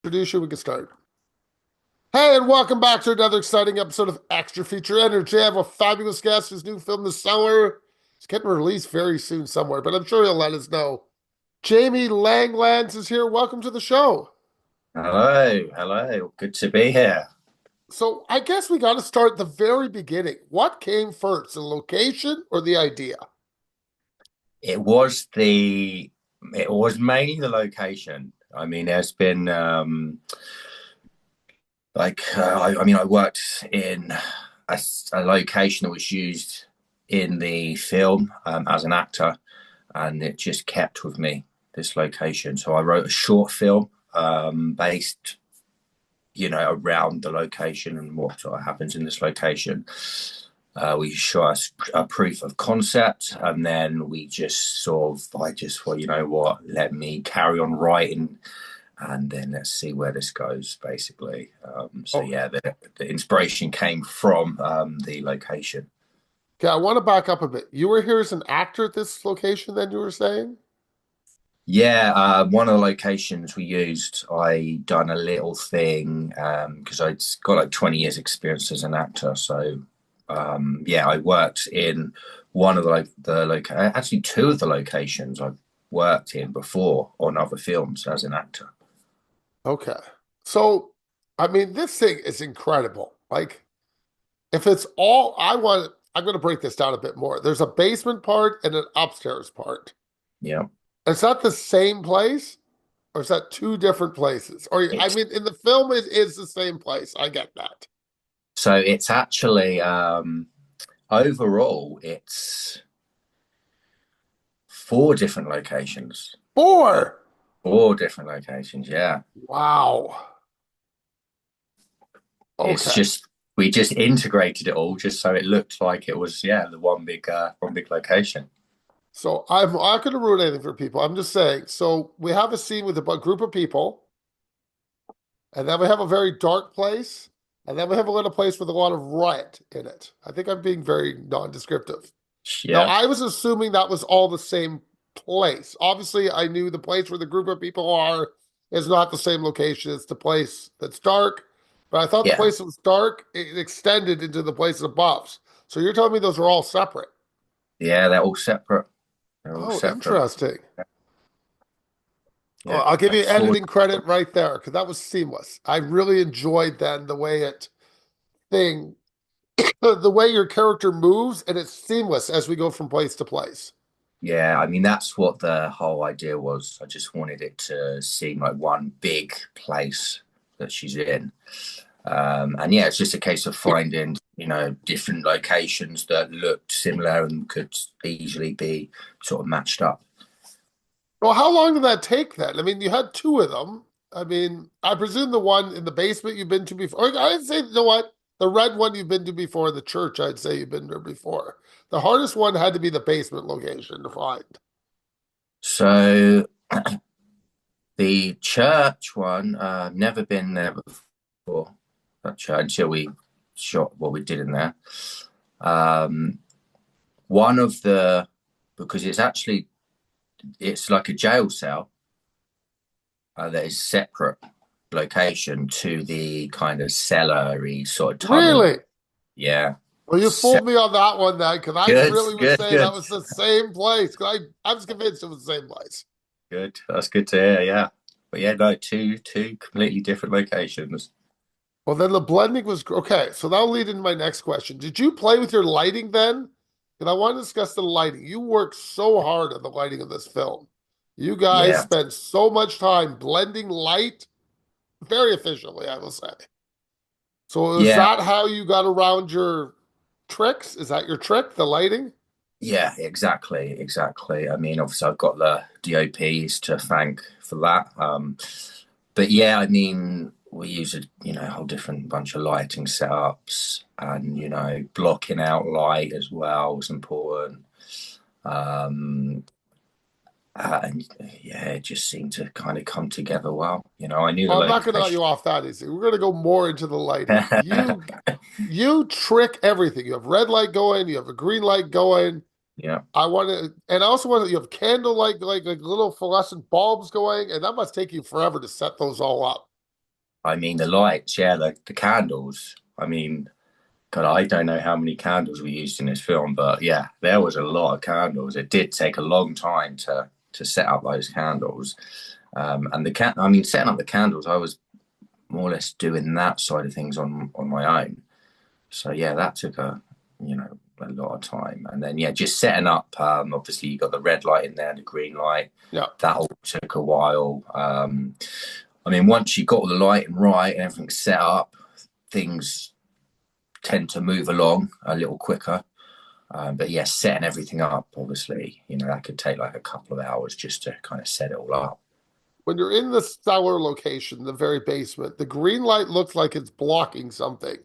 Introduce we can start. Hey, and welcome back to another exciting episode of Extra Feature Energy. I have a fabulous guest. His new film, The Cellar, is getting released very soon somewhere, but I'm sure he'll let us know. Jamie Langlands is here. Welcome to the show. Hello, hello. Good to be here. So I guess we got to start at the very beginning. What came first, the location or the idea? It was the it was mainly the location. I mean, there's been I worked in a location that was used in the film as an actor, and it just kept with me, this location. So I wrote a short film based, around the location and what sort of happens in this location. We show us a proof of concept, and then we just I just thought, you know what, let me carry on writing, and then let's see where this goes, basically. Oh, Yeah, the inspiration came from the location. okay. I want to back up a bit. You were here as an actor at this location, then you were saying? Yeah, one of the locations we used, I done a little thing because I'd got like 20 years experience as an actor. So yeah, I worked in one of actually two of the locations I've worked in before on other films as an actor. Okay. So, I mean, this thing is incredible. Like, if it's all I want, I'm going to break this down a bit more. There's a basement part and an upstairs part. Yeah, Is that the same place, or is that two different places? Or I it's mean, in the film, it is the same place. I get that. it's actually overall it's four different locations. Four. Four different locations, yeah. Wow. It's Okay. just we just integrated it all just so it looked like it was, yeah, the one big location. So I'm not going to ruin anything for people. I'm just saying. So we have a scene with a group of people, and then we have a very dark place, and then we have a little place with a lot of riot in it. I think I'm being very non-descriptive. Now, Yeah, I was assuming that was all the same place. Obviously, I knew the place where the group of people are is not the same location as the place that's dark, but I thought the yeah, place that was dark it extended into the place above. So you're telling me those are all separate? yeah. They're all separate. They're all Oh, separate. interesting. Well, Yeah, I'll give you four. editing credit right there because that was seamless. I really enjoyed then the way it thing, the way your character moves, and it's seamless as we go from place to place. Yeah, I mean that's what the whole idea was. I just wanted it to seem like one big place that she's in. And yeah, it's just a case of finding, different locations that looked similar and could easily be sort of matched up. Well, how long did that take then? I mean, you had two of them. I mean, I presume the one in the basement you've been to before. I'd say, you know what? The red one you've been to before, the church, I'd say you've been there before. The hardest one had to be the basement location to find. So the church one, never been there before. That church until we shot what we did in there. Um, one of the because it's like a jail cell that is separate location to the kind of cellar-y sort of tunnel. Really? Yeah. Well, you Se- fooled me on that one then, because I Good, really was good, saying that good, was the same place. 'Cause I was convinced it was the same place. good. That's good to hear. Yeah. But yeah, no, two completely different locations. Well, then the blending was okay. So that'll lead into my next question. Did you play with your lighting then? And I want to discuss the lighting. You worked so hard on the lighting of this film. You guys Yeah. spent so much time blending light very efficiently, I will say. So is Yeah. that how you got around your tricks? Is that your trick, the lighting? Yeah, exactly, exactly. I mean, obviously, I've got the DOPs to thank for that. But yeah, I mean, we use a whole different bunch of lighting setups, and blocking out light as well was important. Um, and yeah, it just seemed to kind of come together well. I knew the Well, I'm not going to let location. you off that easy. We're going to go more into the lighting. You trick everything. You have red light going, you have a green light going. Yeah. I want to, and I also want to, you have candle light, like little fluorescent bulbs going, and that must take you forever to set those all up. I mean, the lights, yeah, the candles. I mean, God, I don't know how many candles we used in this film, but yeah, there was a lot of candles. It did take a long time to set up those candles. And I mean, setting up the candles, I was more or less doing that side of things on my own. So yeah, that took a lot of time. And then yeah, just setting up. Obviously, you got the red light in there, the green light. Yeah. That all took a while. I mean, once you got all the lighting right and everything set up, things tend to move along a little quicker. But yeah, setting everything up, obviously, that could take like a couple of hours just to kind of set it all up. When you're in the cellar location, the very basement, the green light looks like it's blocking something.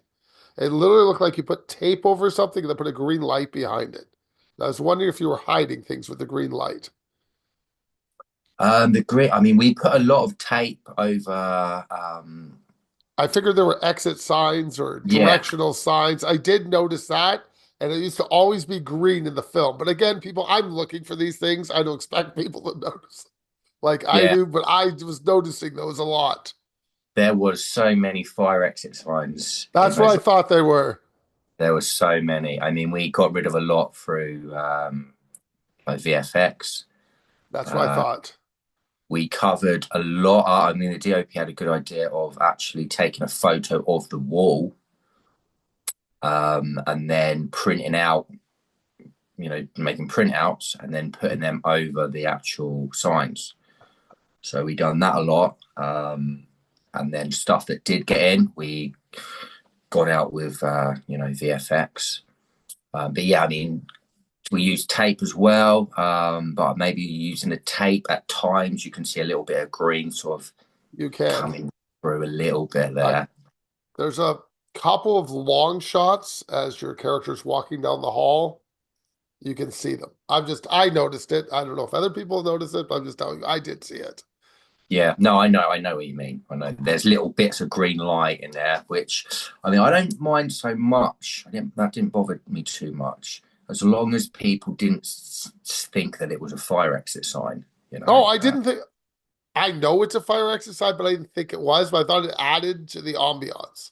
It literally looked like you put tape over something and then put a green light behind it. I was wondering if you were hiding things with the green light. The grid, I mean, we put a lot of tape over. I figured there were exit signs or Yeah, directional signs. I did notice that, and it used to always be green in the film. But again, people, I'm looking for these things. I don't expect people to notice like I yeah. do, but I was noticing those a lot. There was so many fire exit signs in That's what those. I thought they were. There was so many. I mean, we got rid of a lot through like VFX. That's what I Uh, thought. we covered a lot. I mean, the DOP had a good idea of actually taking a photo of the wall, and then printing out, making printouts and then putting them over the actual signs. So we done that a lot. And then stuff that did get in, we got out with, VFX. But yeah, I mean, we use tape as well, but maybe using the tape at times you can see a little bit of green sort of You can. coming through a little bit I, there. there's a couple of long shots as your character's walking down the hall. You can see them. I noticed it. I don't know if other people noticed it, but I'm just telling you, I did see it. Yeah, no, I know what you mean. I know there's little bits of green light in there, which I mean I don't mind so much. That didn't bother me too much, as long as people didn't think that it was a fire exit sign. You Oh, know. I didn't think, I know it's a fire exercise, but I didn't think it was, but I thought it added to the ambiance.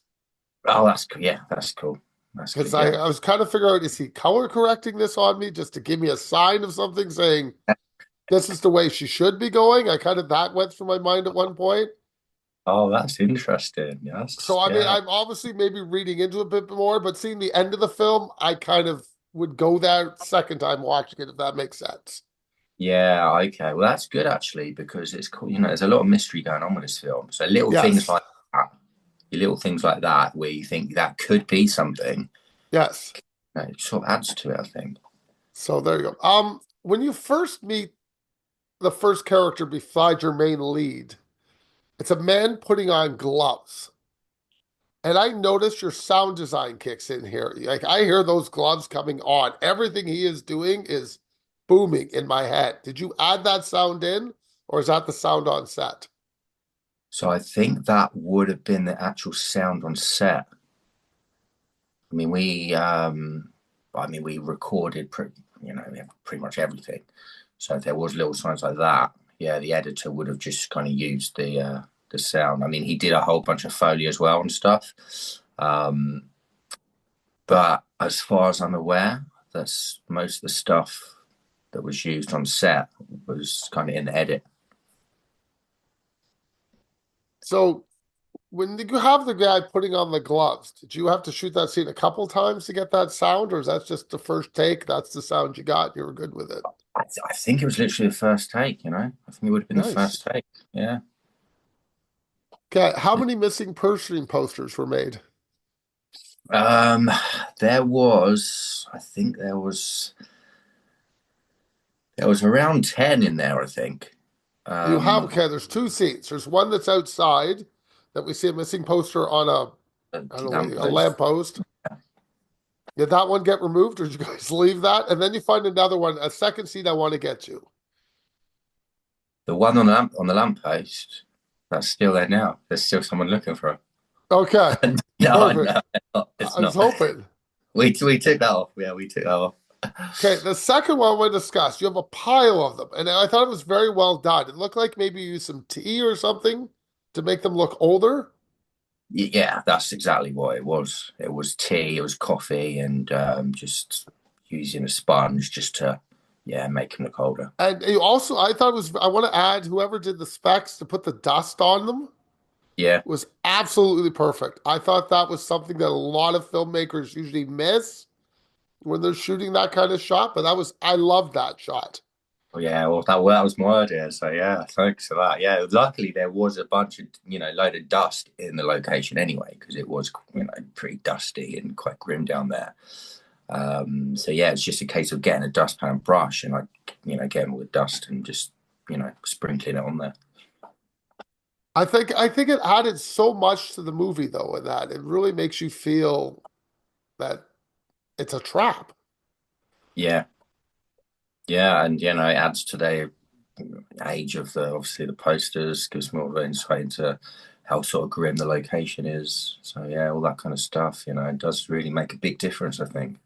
Oh, that's cool. Yeah, that's cool. That's Because good. Yeah, I was kind of figuring out, is he color correcting this on me just to give me a sign of something saying this is the way she should be going? I kind of, that went through my mind at one point. oh, that's interesting. Yes, So, I mean, yeah, I'm obviously maybe reading into it a bit more, but seeing the end of the film, I kind of would go there second time watching it, if that makes sense. yeah. Okay, well, that's good actually because it's cool. There's a lot of mystery going on with this film. So little things Yes. like that, little things like that, where you think that could be something, Yes. it sort of adds to it. I think. So there you go. When you first meet the first character beside your main lead, it's a man putting on gloves. And I notice your sound design kicks in here. Like I hear those gloves coming on. Everything he is doing is booming in my head. Did you add that sound in, or is that the sound on set? So I think that would have been the actual sound on set. I mean, we recorded, we have pretty much everything. So if there was little signs like that, yeah, the editor would have just kind of used the sound. I mean, he did a whole bunch of Foley as well and stuff. Um, but as far as I'm aware, that's most of the stuff that was used on set was kind of in the edit. So when you have the guy putting on the gloves, did you have to shoot that scene a couple times to get that sound, or is that just the first take? That's the sound you got. You were good with it. I think it was literally the first take. I think it would have been the Nice. first take. Yeah. Okay, how many missing person posters were made? Um, I think there was around 10 in there, I think. You have, Um, okay, there's two scenes. There's one that's outside that we see a missing poster on I don't know, a lamppost. lamppost. Did that one get removed, or did you guys leave that? And then you find another one, a second scene I want to get to. The one on the lamppost, that's still there now. There's still someone looking for Okay, it. No, perfect. no, it's I was not. hoping. We took that off. Yeah, we took that off. Okay, the second one we discussed, you have a pile of them, and I thought it was very well done. It looked like maybe you used some tea or something to make them look older. Yeah, that's exactly what it was. It was tea, it was coffee, and just using a sponge just to, yeah, make him look older. And you also, I thought it was, I want to add, whoever did the specs to put the dust on them Yeah, was absolutely perfect. I thought that was something that a lot of filmmakers usually miss when they're shooting that kind of shot, but that was, I love that shot. well, yeah. Well, that was my idea. So yeah, thanks for that. Yeah, luckily there was a bunch of load of dust in the location anyway because it was pretty dusty and quite grim down there. So yeah, it's just a case of getting a dustpan and brush and getting all the dust and just sprinkling it on there. I think it added so much to the movie though, in that it really makes you feel that it's a trap. Yeah, yeah, and it adds to the age of the obviously the posters, gives more of an insight into how sort of grim the location is. So yeah, all that kind of stuff, it does really make a big difference, I think.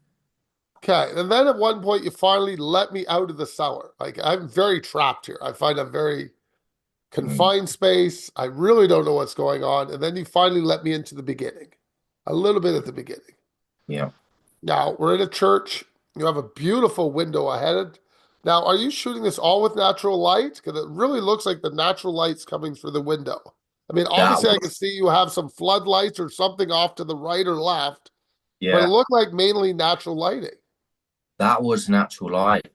Okay, and then at one point you finally let me out of the cellar. Like I'm very trapped here. I find a very Mm, confined space. I really don't know what's going on. And then you finally let me into the beginning, a little bit at the beginning. yeah. Now we're in a church. You have a beautiful window ahead. Now, are you shooting this all with natural light? Because it really looks like the natural light's coming through the window. I mean, That obviously, I can was see you have some floodlights or something off to the right or left, but it yeah, looked like mainly natural lighting. that was natural light,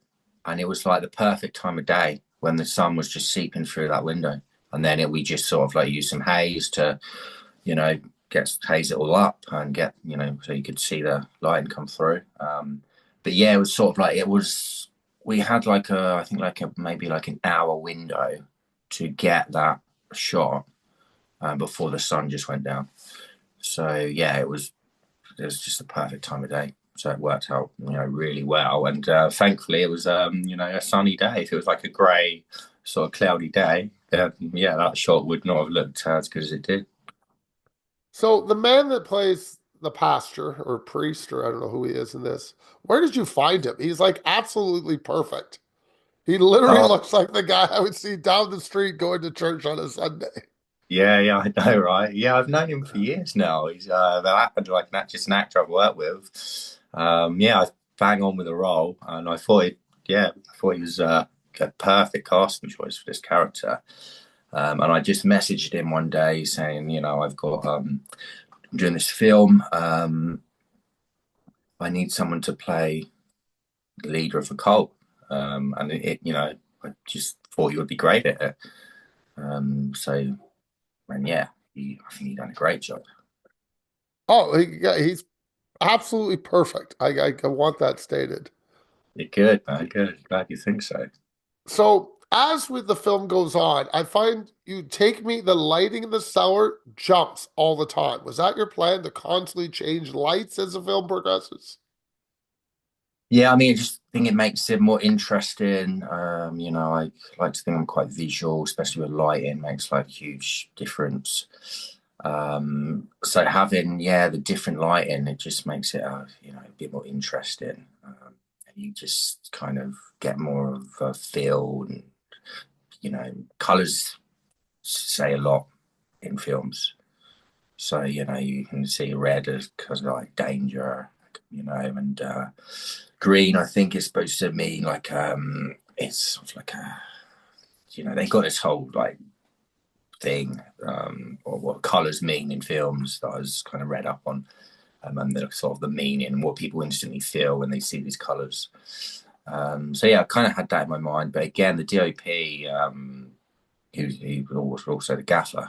and it was like the perfect time of day when the sun was just seeping through that window, and then we just sort of like use some haze to you know, haze it all up and get, so you could see the light come through. But yeah, it was sort of like we had like I think like maybe like an hour window to get that shot before the sun just went down. So yeah, it was just the perfect time of day. So it worked out, really well. And thankfully, it was, a sunny day. If it was like a grey, sort of cloudy day, yeah, that shot would not have looked as good as it did. So the man that plays the pastor or priest, or I don't know who he is in this, where did you find him? He's like absolutely perfect. He literally Oh, looks like the guy I would see down the street going to church on a Sunday. yeah, yeah, I know, right? Yeah, I've known him for years now. He's that happened like just an actor I've worked with. Yeah, I bang on with the role, and I thought he was a perfect casting choice for this character. And I just messaged him one day saying, I've got I'm doing this film. I need someone to play the leader of a cult, and I just thought you would be great at it. So, and yeah, I think he done a great job. Oh, yeah, he's absolutely perfect. I want that stated. You're good, man. Good. Glad you think so. So, as with the film goes on, I find you take me, the lighting in the cellar jumps all the time. Was that your plan to constantly change lights as the film progresses? Yeah, I mean, I just think it makes it more interesting. I like to think I'm quite visual, especially with lighting, makes like a huge difference. So having, yeah, the different lighting, it just makes it, a bit more interesting. And you just kind of get more of a feel and, colors say a lot in films. So, you can see red as because of like danger, and green, I think is supposed to mean like it's sort of like they got this whole like thing or what colours mean in films that I was kind of read up on, and the sort of the meaning and what people instantly feel when they see these colours. So yeah, I kind of had that in my mind, but again, the DOP, he was also the gaffer.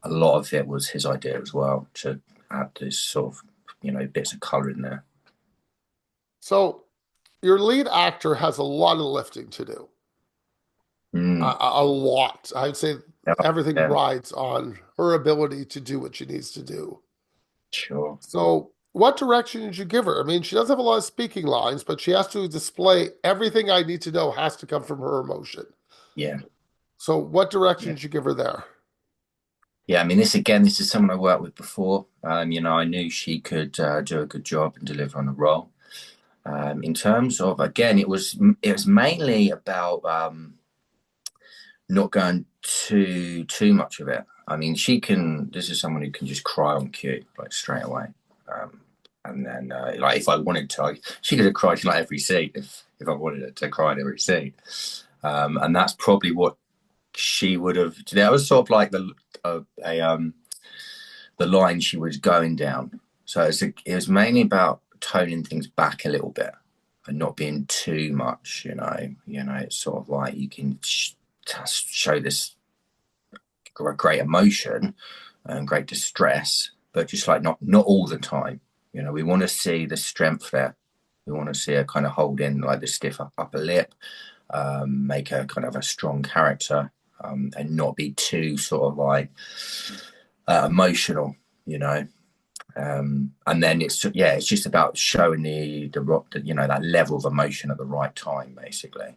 A lot of it was his idea as well to add this sort of bits of colour in there. So, your lead actor has a lot of lifting to do. Mm, A lot. I'd say yeah, everything yeah, rides on her ability to do what she needs to do. sure. So, what direction did you give her? I mean, she does have a lot of speaking lines, but she has to display everything I need to know has to come from her emotion. Yeah, So, what direction yeah. did you give her there? Yeah, I mean, this is someone I worked with before. I knew she could do a good job and deliver on the role. In terms of, again, it was mainly about not going too much of it. I mean, she can. This is someone who can just cry on cue, like straight away. Um, and then, like, if I wanted to, she could have cried in like every scene if I wanted her to cry in every scene. And that's probably what she would have. That was sort of like the line she was going down. So it was mainly about toning things back a little bit and not being too much. It's sort of like you can show this great emotion and great distress, but just like not all the time. We want to see the strength there. We want to see her kind of hold in like the stiff upper lip, make her kind of a strong character, and not be too sort of like emotional. You know, and then it's just about showing that level of emotion at the right time, basically.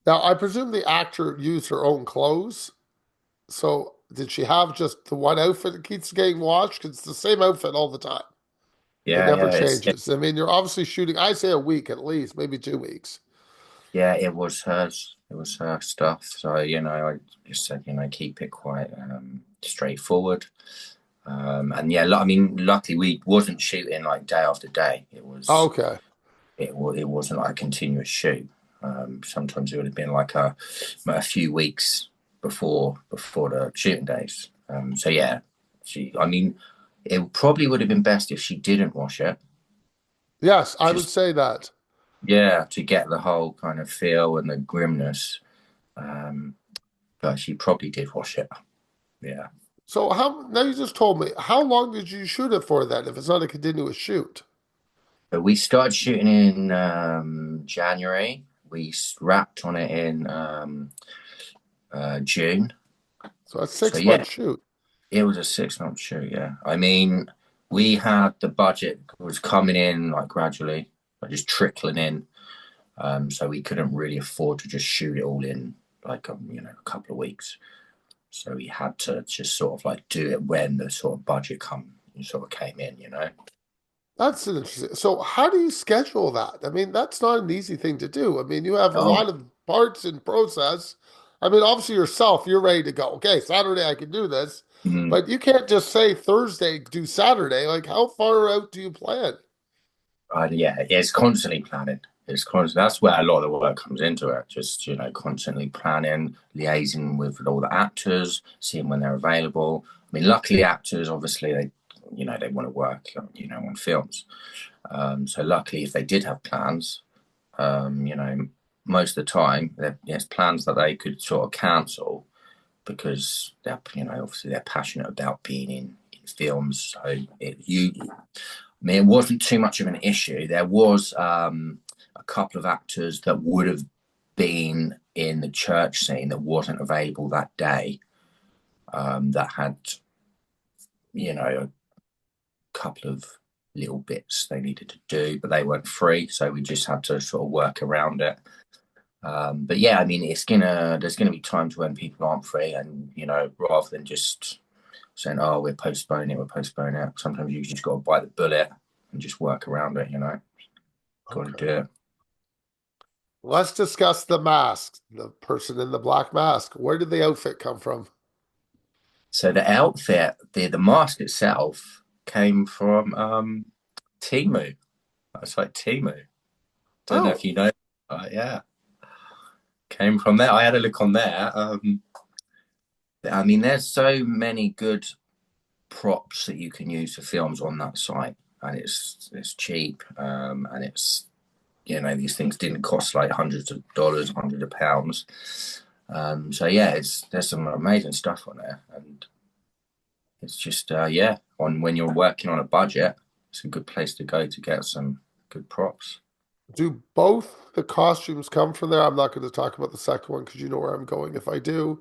Now, I presume the actor used her own clothes. So did she have just the one outfit that keeps getting washed? 'Cause it's the same outfit all the time. It Yeah, never yeah, changes. I mean, you're obviously shooting, I say a week at least, maybe 2 weeks. yeah, it was hers. It was her stuff. So, I just said, keep it quite straightforward. And yeah, I mean, luckily we wasn't shooting like day after day. Okay. It wasn't like a continuous shoot. Sometimes it would have been like a few weeks before the shooting days. So yeah, I mean, it probably would have been best if she didn't wash it. Yes, I would Just say that. yeah, to get the whole kind of feel and the grimness. Um, but she probably did wash it. Yeah. So now you just told me, how long did you shoot it for then if it's not a continuous shoot? But we started shooting in January. We wrapped on it in June. So a So 6 month yeah, shoot. it was a 6 month shoot. Yeah, I mean, we had the budget was coming in like gradually, like just trickling in. So we couldn't really afford to just shoot it all in like a couple of weeks. So we had to just sort of like do it when the sort of budget sort of came in. That's interesting. So how do you schedule that? I mean, that's not an easy thing to do. I mean, you have a Oh, lot of parts in process. I mean, obviously yourself, you're ready to go. Okay, Saturday I can do this, mm, but you can't just say Thursday, do Saturday. Like, how far out do you plan? yeah, it's constantly planning. It's constant. That's where a lot of the work comes into it. Just constantly planning, liaising with all the actors, seeing when they're available. I mean, luckily, actors obviously they want to work on films. So luckily, if they did have plans, um, you know, most of the time, there's plans that they could sort of cancel because obviously they're passionate about being in films. So I mean, it wasn't too much of an issue. There was a couple of actors that would have been in the church scene that wasn't available that day. That had a couple of little bits they needed to do, but they weren't free, so we just had to sort of work around it. But yeah, I mean, there's gonna be times when people aren't free, and rather than just saying, "Oh, we're postponing it," sometimes you just got to bite the bullet and just work around it. Got to do Okay. it. Let's discuss the mask, the person in the black mask. Where did the outfit come from? So the outfit, the mask itself, came from Timu. It's like Timu. Don't know if Oh, you know. Yeah, came from there. I had a look on there. I mean, there's so many good props that you can use for films on that site, and it's cheap, and it's these things didn't cost like hundreds of dollars, hundreds of pounds. So yeah, there's some amazing stuff on there, and it's just yeah, on when you're working on a budget, it's a good place to go to get some good props. do both the costumes come from there? I'm not going to talk about the second one because you know where I'm going. If I do,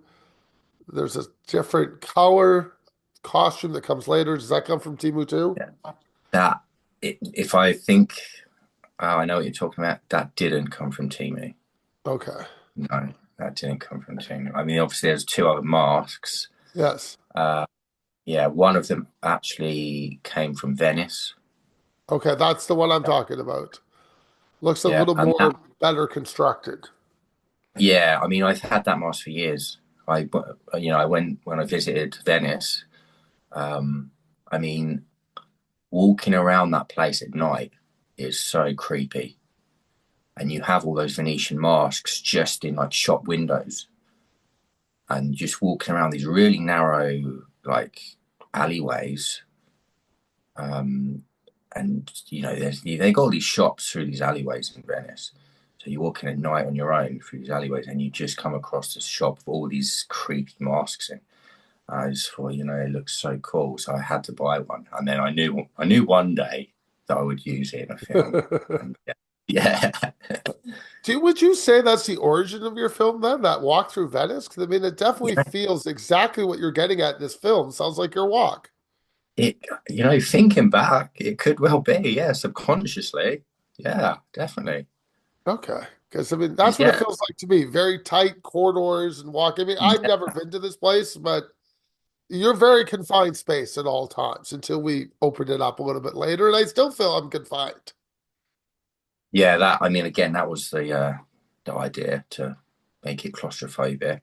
there's a different color costume that comes later. Does that come from Timu too? Yeah, that if I think, oh, I know what you're talking about. That didn't come from Timu. Okay. No, that didn't come from Timu. I mean, obviously, there's two other masks. Yes. Uh, yeah, one of them actually came from Venice. Okay, that's the one I'm talking about. Looks a Yeah, little and more that better constructed. yeah, I mean, I've had that mask for years. I, I went when I visited Venice. Um, I mean, walking around that place at night is so creepy, and you have all those Venetian masks just in like shop windows, and just walking around these really narrow like alleyways. Um, and they got all these shops through these alleyways in Venice. So you're walking at night on your own through these alleyways, and you just come across this shop with all these creepy masks in. I just thought, it looks so cool, so I had to buy one. And then I knew one day that I would use it in a film. And yeah, Would you say that's the origin of your film then, that walk through Venice? Because I mean, it definitely yeah. feels exactly what you're getting at in this film. Sounds like your walk. It, thinking back, it could well be, yeah, subconsciously, yeah, definitely, Okay. Because I mean, that's what it yeah, feels like to me. Very tight corridors and walk. I mean, I've yeah, never been to this place, but you're very confined space at all times until we opened it up a little bit later, and I still feel I'm confined. yeah. That I mean, again, that was the idea to make it claustrophobic.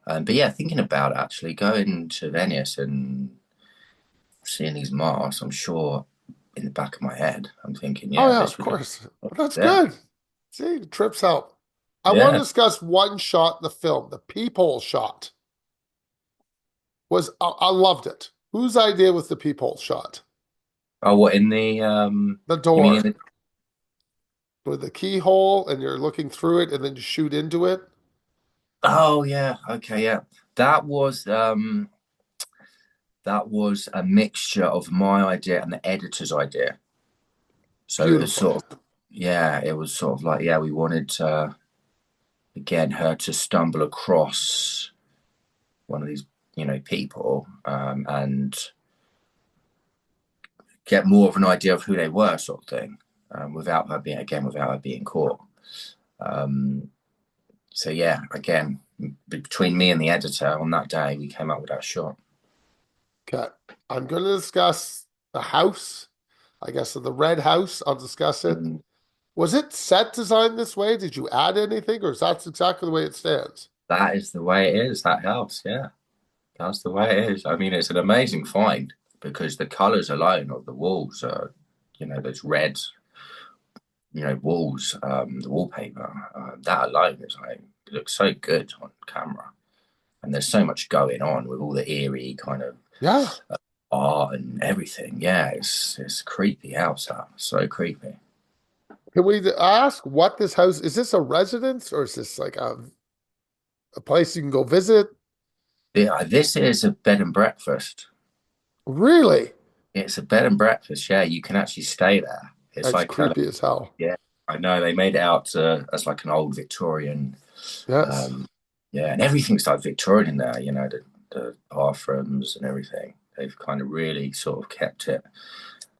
But yeah, thinking about it, actually going to Venice and seeing these masks, I'm sure in the back of my head, I'm thinking, Oh yeah, yeah, of this would look, course. That's yeah, good. See, the trips help. I want to yeah. discuss one shot in the film, the peephole shot. I loved it. Whose idea was the peephole shot? Oh, what in the The you mean in door the? with the keyhole, and you're looking through it, and then you shoot into it. Oh yeah, okay, yeah. That was um that was a mixture of my idea and the editor's idea. So it was Beautiful. sort of, yeah, it was sort of like, yeah, we wanted to get her to stumble across one of these, people, and get more of an idea of who they were, sort of thing, without her being caught. Um, so yeah, again, between me and the editor on that day, we came up with that shot. Okay. I'm going to discuss the house. I guess the red house. I'll discuss it. Mm. Was it set designed this way? Did you add anything, or is that exactly the way it stands? That is the way it is. That house, yeah, that's the way it is. I mean, it's an amazing find because the colours alone of the walls are, those red, walls, the wallpaper, that alone is like it looks so good on camera. And there's so much going on with all the eerie kind of Yeah. art and everything. Yeah, it's creepy house. That so creepy. Can we ask what this house is? This a residence or is this like a place you can go visit? Yeah, this is a bed and breakfast. Really? It's a bed and breakfast. Yeah, you can actually stay there. It's That's like creepy as hell. yeah, I know they made it out as like an old Victorian. Yes. Um, yeah, and everything's like Victorian in there. The bathrooms and everything. They've kind of really sort of kept it,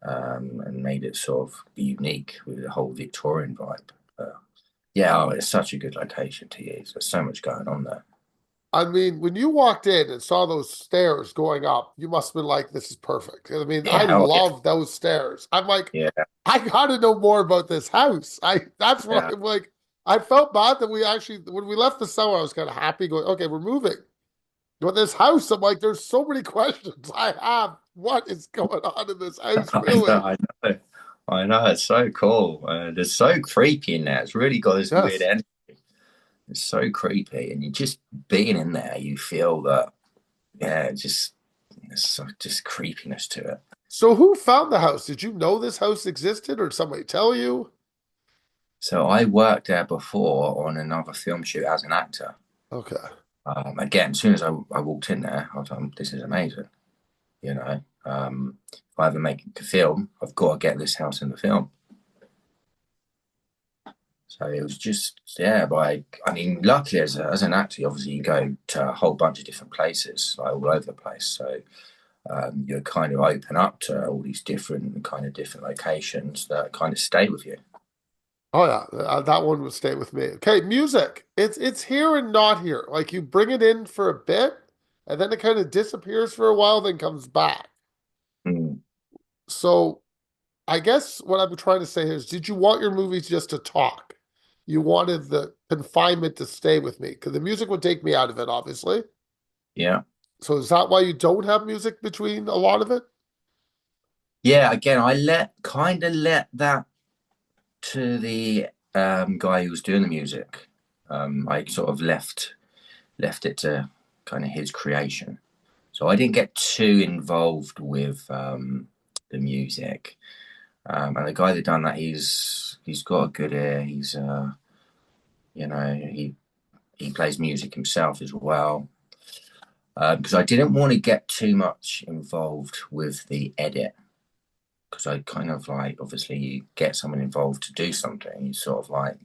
and made it sort of unique with the whole Victorian vibe. Yeah, oh, it's such a good location to use. There's so much going on there. I mean, when you walked in and saw those stairs going up, you must have been like, this is perfect. I mean, I Yeah, oh, yeah, love those stairs. I'm like, yeah, I gotta know more about this house. That's why yeah. I'm like, I felt bad that we actually when we left the summer, I was kind of happy going, okay, we're moving. But this house, I'm like, there's so many questions I have. What is going on in this house, I know, really? I know, I know. It's so cool. It's so creepy in there. It's really got this weird Yes. energy. It's so creepy, and you just being in there, you feel that. Yeah, just creepiness to it. So who found the house? Did you know this house existed or did somebody tell you? So I worked there before on another film shoot as an actor. Okay. Again, as soon as I walked in there, I was like, "This is amazing." If I ever make a film, I've got to get this house in the film. So it was just, yeah, I mean, luckily as an actor, obviously you go to a whole bunch of different places, like all over the place. So you're kind of open up to all these different locations that kind of stay with you. Oh yeah, that one would stay with me. Okay, music. It's here and not here. Like you bring it in for a bit, and then it kind of disappears for a while, then comes back. Mm. So I guess what I'm trying to say is, did you want your movies just to talk? you wanted the confinement to stay with me because the music would take me out of it, obviously. Yeah. So is that why you don't have music between a lot of it? Yeah, again, I kind of let that to the guy who was doing the music. I sort of left it to kind of his creation. So I didn't get too involved with the music. And the guy that done that, he's got a good ear. He's you know, he plays music himself as well. Because I didn't want to get too much involved with the edit. Because I kind of like, obviously, you get someone involved to do something, you sort of like,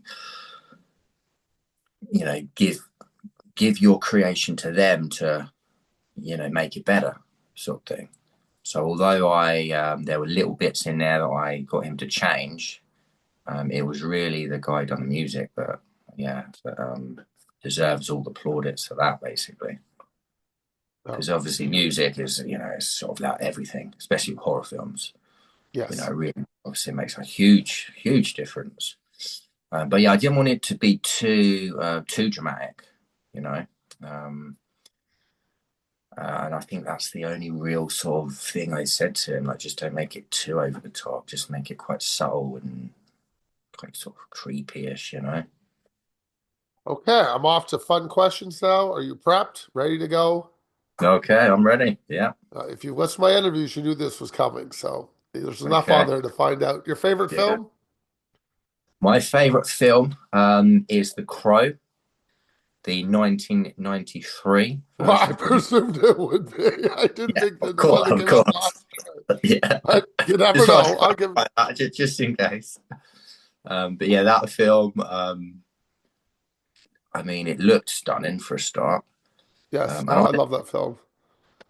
give your creation to them to, make it better, sort of thing. So although I there were little bits in there that I got him to change, it was really the guy done the music that, yeah, that, deserves all the plaudits for that, basically. Oh, Because obviously music is, it's sort of like everything, especially horror films. yes. Really, obviously, it makes a huge, huge difference. But yeah, I didn't want it to be too dramatic, you know. Um, and I think that's the only real sort of thing I said to him, like, just don't make it too over the top. Just make it quite subtle and quite sort of creepy-ish. Okay, I'm off to fun questions now. Are you prepped? Ready to go? Okay, I'm ready. Yeah. If you listened to my interviews, you knew this was coming. So there's enough on Okay. there to find out. Your favorite Yeah. film? My favorite film is The Crow, the 1993 Well, I version. presumed it would be. I didn't Yeah, think that of the one course, that of came out last course. Yeah. year. But you never Just want to know. I'll give. clarify that, just in case. But yeah, that film, I mean, it looked stunning for a start. Yes. And Oh, I love that film.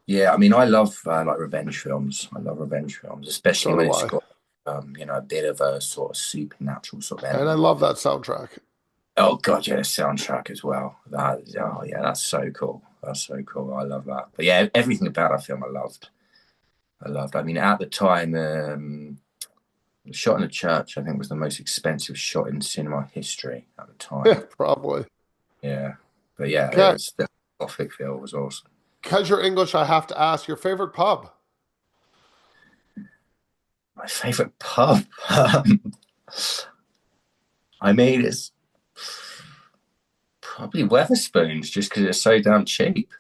yeah, I mean, I love like revenge films. I love revenge films, especially So when do it's I. got, a bit of a sort of supernatural sort of And I element. love that soundtrack. Oh God, yeah, the soundtrack as well. Oh yeah, that's so cool. That's so cool. I love that. But yeah, everything about that film I loved. I loved. I mean, at the time, the shot in the church, I think, was the most expensive shot in cinema history at the Yeah, time. probably. Yeah, but yeah, it Okay. was the gothic feel was awesome. Because you're English, I have to ask your favorite pub. My favorite pub. I mean, it's probably Weatherspoons, just because it's so damn cheap.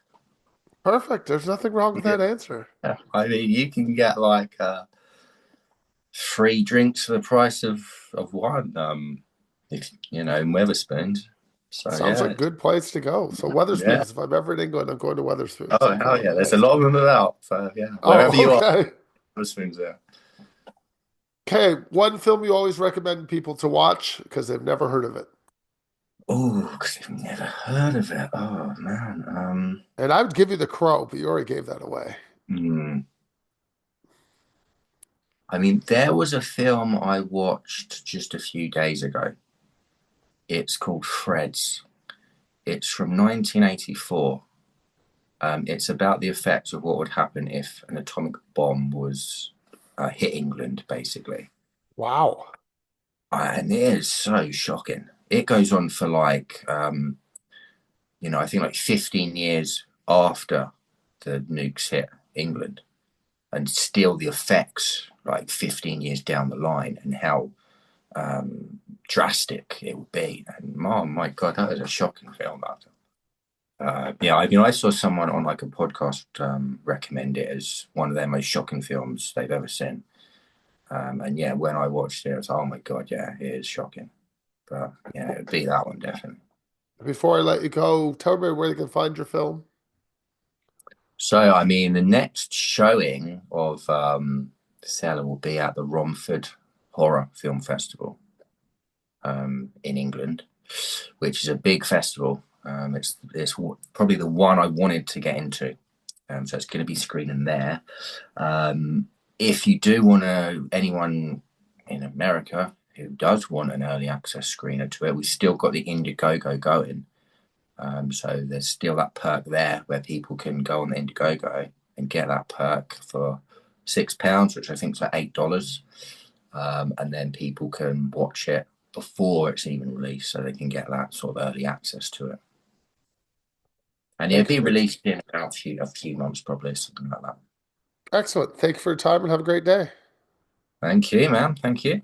Perfect. There's nothing wrong with Yeah. that answer. I mean, you can get like three drinks for the price of one. If in Weatherspoons. So Sounds like yeah, a good place to go. So yeah. Weatherspoons, if I'm ever in England, I'm going to Weatherspoons. Oh Okay. hell yeah, there's a Nice. lot of them about. So yeah, wherever Oh, you are, okay. Weatherspoons there. Okay. One film you always recommend people to watch because they've never heard of it. Oh, because I've never heard of it. Oh man. And I would give you The Crow, but you already gave that away. Hmm. I mean, there was a film I watched just a few days ago. It's called Freds. It's from 1984. It's about the effects of what would happen if an atomic bomb was hit England, basically. Wow. And it is so shocking. It goes on for like, I think like 15 years after the nukes hit England, and still the effects like 15 years down the line, and how drastic it would be. And oh my God, that is a shocking film. That. Yeah, I mean, I saw someone on like a podcast recommend it as one of their most shocking films they've ever seen. And yeah, when I watched it, I was, oh my God, yeah, it is shocking. But yeah, it would be that one definitely. Before I let you go, tell me where they can find your film. So, I mean, the next showing of Cellar will be at the Romford Horror Film Festival in England, which is a big festival. It's probably the one I wanted to get into. So it's going to be screening there. If you do want anyone in America who does want an early access screener to it, we've still got the Indiegogo going. So there's still that perk there where people can go on the Indiegogo and get that perk for £6, which I think is like $8. And then people can watch it before it's even released, so they can get that sort of early access to it. And it'll Thank you be for released in about a few months, probably something like that. excellent. Thank you for your time and have a great day. Thank you, man. Thank you.